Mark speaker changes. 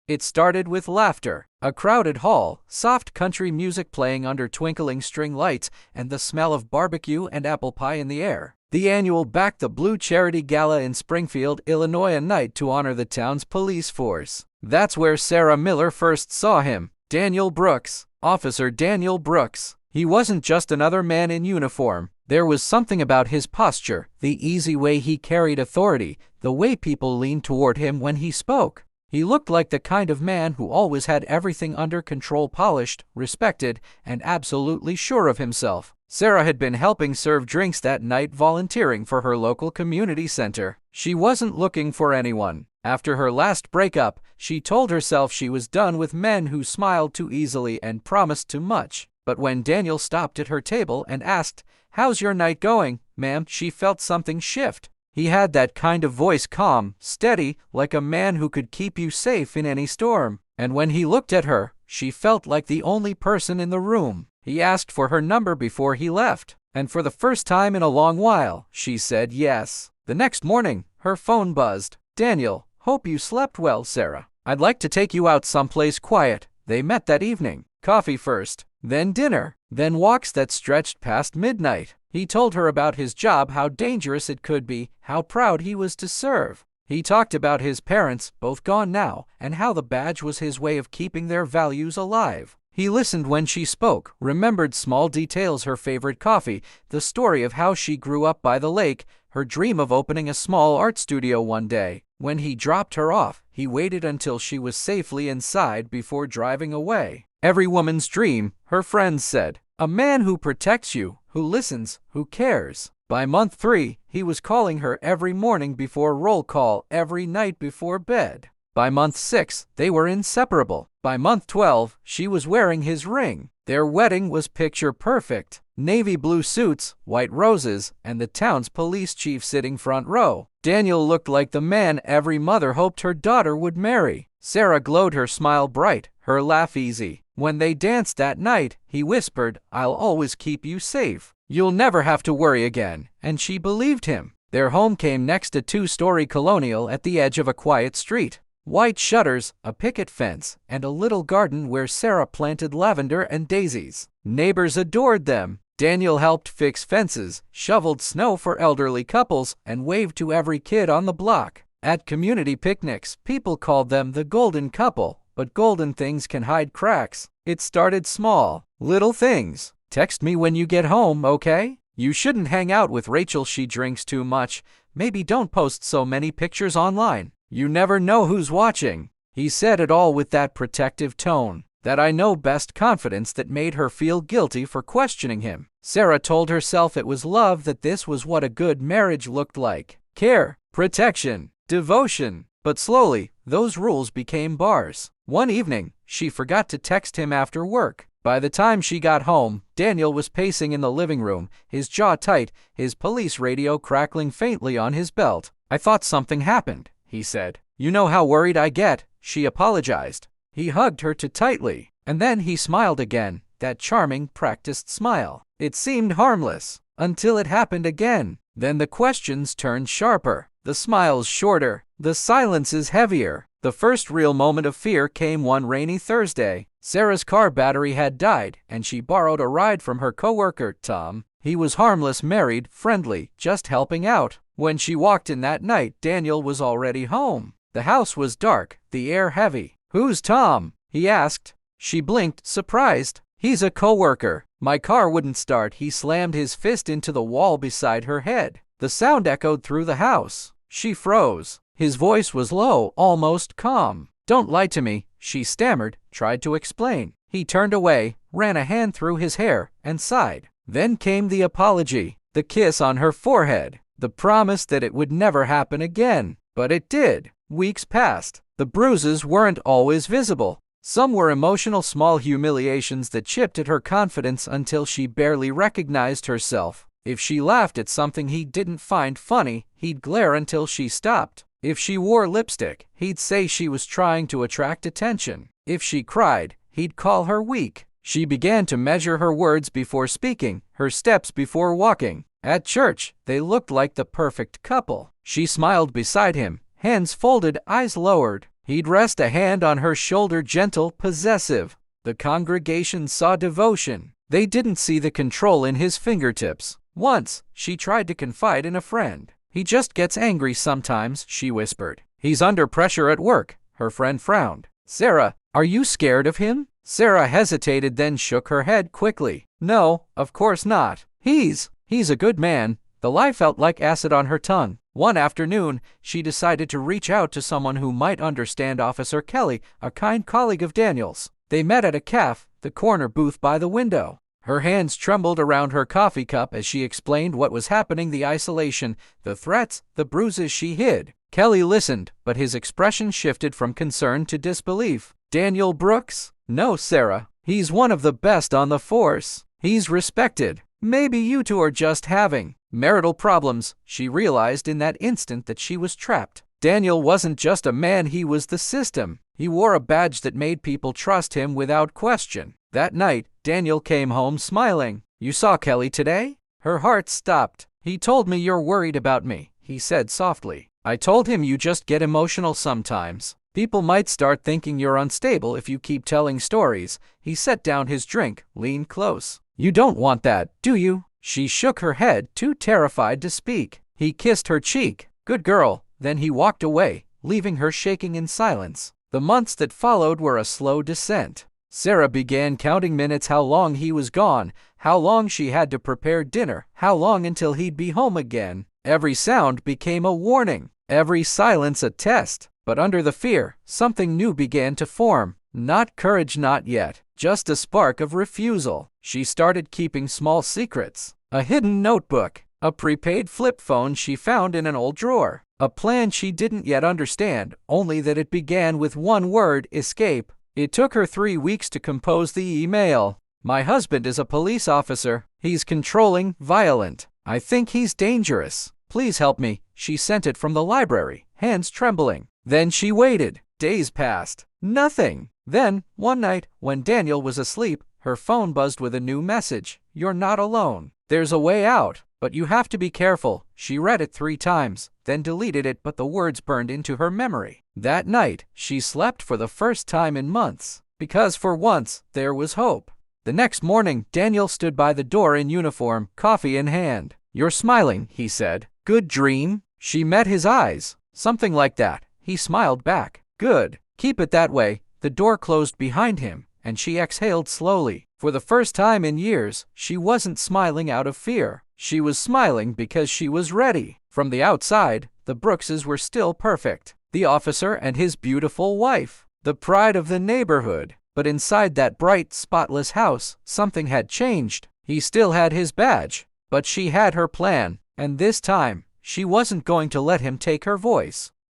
Speaker 1: It started with laughter. A crowded hall, soft country music playing under twinkling string lights, and the smell of barbecue and apple pie in the air. The annual Back the Blue charity gala in Springfield, Illinois, a night to honor the town's police force. That's where Sarah Miller first saw him. Daniel Brooks. Officer Daniel Brooks. He wasn't just another man in uniform. There was something about his posture, the easy way he carried authority, the way people leaned toward him when he spoke. He looked like the kind of man who always had everything under control, polished, respected, and absolutely sure of himself. Sarah had been helping serve drinks that night, volunteering for her local community center. She wasn't looking for anyone. After her last breakup, she told herself she was done with men who smiled too easily and promised too much. But when Daniel stopped at her table and asked, "How's your night going, ma'am?" she felt something shift. He had that kind of voice, calm, steady, like a man who could keep you safe in any storm. And when he looked at her, she felt like the only person in the room. He asked for her number before he left, and for the first time in a long while, she said yes. The next morning, her phone buzzed. "Daniel, hope you slept well, Sarah. I'd like to take you out someplace quiet." They met that evening. Coffee first, then dinner, then walks that stretched past midnight. He told her about his job, how dangerous it could be, how proud he was to serve. He talked about his parents, both gone now, and how the badge was his way of keeping their values alive. He listened when she spoke, remembered small details, her favorite coffee, the story of how she grew up by the lake, her dream of opening a small art studio one day. When he dropped her off, he waited until she was safely inside before driving away. Every woman's dream, her friends said. A man who protects you, who listens, who cares. By month 3, he was calling her every morning before roll call, every night before bed. By month 6, they were inseparable. By month 12, she was wearing his ring. Their wedding was picture perfect. Navy blue suits, white roses, and the town's police chief sitting front row. Daniel looked like the man every mother hoped her daughter would marry. Sarah glowed, her smile bright, her laugh easy. When they danced that night, he whispered, "I'll always keep you safe. You'll never have to worry again." And she believed him. Their home came next, a 2-story colonial at the edge of a quiet street. White shutters, a picket fence, and a little garden where Sarah planted lavender and daisies. Neighbors adored them. Daniel helped fix fences, shoveled snow for elderly couples, and waved to every kid on the block. At community picnics, people called them the golden couple, but golden things can hide cracks. It started small, little things. "Text me when you get home, okay? You shouldn't hang out with Rachel, she drinks too much. Maybe don't post so many pictures online. You never know who's watching." He said it all with that protective tone, that I know best confidence that made her feel guilty for questioning him. Sarah told herself it was love, that this was what a good marriage looked like. Care, protection, devotion. But slowly, those rules became bars. One evening, she forgot to text him after work. By the time she got home, Daniel was pacing in the living room, his jaw tight, his police radio crackling faintly on his belt. "I thought something happened," he said. "You know how worried I get," she apologized. He hugged her too tightly, and then he smiled again, that charming, practiced smile. It seemed harmless, until it happened again. Then the questions turned sharper, the smiles shorter, the silences heavier. The first real moment of fear came one rainy Thursday. Sarah's car battery had died, and she borrowed a ride from her coworker, Tom. He was harmless, married, friendly, just helping out. When she walked in that night, Daniel was already home. The house was dark, the air heavy. "Who's Tom?" he asked. She blinked, surprised. "He's a coworker. My car wouldn't start." He slammed his fist into the wall beside her head. The sound echoed through the house. She froze. His voice was low, almost calm. "Don't lie to me," she stammered, tried to explain. He turned away, ran a hand through his hair, and sighed. Then came the apology, the kiss on her forehead, the promise that it would never happen again. But it did. Weeks passed. The bruises weren't always visible. Some were emotional, small humiliations that chipped at her confidence until she barely recognized herself. If she laughed at something he didn't find funny, he'd glare until she stopped. If she wore lipstick, he'd say she was trying to attract attention. If she cried, he'd call her weak. She began to measure her words before speaking, her steps before walking. At church, they looked like the perfect couple. She smiled beside him, hands folded, eyes lowered. He'd rest a hand on her shoulder, gentle, possessive. The congregation saw devotion. They didn't see the control in his fingertips. Once, she tried to confide in a friend. "He just gets angry sometimes," she whispered. "He's under pressure at work." Her friend frowned. "Sarah, are you scared of him?" Sarah hesitated, then shook her head quickly. "No, of course not. He's a good man." The lie felt like acid on her tongue. One afternoon, she decided to reach out to someone who might understand. Officer Kelly, a kind colleague of Daniel's. They met at a cafe, the corner booth by the window. Her hands trembled around her coffee cup as she explained what was happening, the isolation, the threats, the bruises she hid. Kelly listened, but his expression shifted from concern to disbelief. "Daniel Brooks? No, Sarah. He's one of the best on the force. He's respected. Maybe you two are just having marital problems." She realized in that instant that she was trapped. Daniel wasn't just a man, he was the system. He wore a badge that made people trust him without question. That night, Daniel came home smiling. "You saw Kelly today?" Her heart stopped. "He told me you're worried about me," he said softly. "I told him you just get emotional sometimes. People might start thinking you're unstable if you keep telling stories." He set down his drink, leaned close. "You don't want that, do you?" She shook her head, too terrified to speak. He kissed her cheek. "Good girl." Then he walked away, leaving her shaking in silence. The months that followed were a slow descent. Sarah began counting minutes, how long he was gone, how long she had to prepare dinner, how long until he'd be home again. Every sound became a warning, every silence a test. But under the fear, something new began to form. Not courage, not yet, just a spark of refusal. She started keeping small secrets. A hidden notebook, a prepaid flip phone she found in an old drawer, a plan she didn't yet understand, only that it began with one word: escape. It took her 3 weeks to compose the email. "My husband is a police officer. He's controlling, violent. I think he's dangerous. Please help me." She sent it from the library, hands trembling. Then she waited. Days passed. Nothing. Then, one night, when Daniel was asleep, her phone buzzed with a new message. "You're not alone. There's a way out, but you have to be careful." She read it 3 times, then deleted it, but the words burned into her memory. That night, she slept for the first time in months, because for once, there was hope. The next morning, Daniel stood by the door in uniform, coffee in hand. "You're smiling," he said. "Good dream?" She met his eyes. "Something like that." He smiled back. "Good. Keep it that way." The door closed behind him, and she exhaled slowly. For the first time in years, she wasn't smiling out of fear. She was smiling because she was ready. From the outside, the Brookses were still perfect. The officer and his beautiful wife, the pride of the neighborhood. But inside that bright, spotless house, something had changed. He still had his badge, but she had her plan, and this time, she wasn't going to let him take her voice.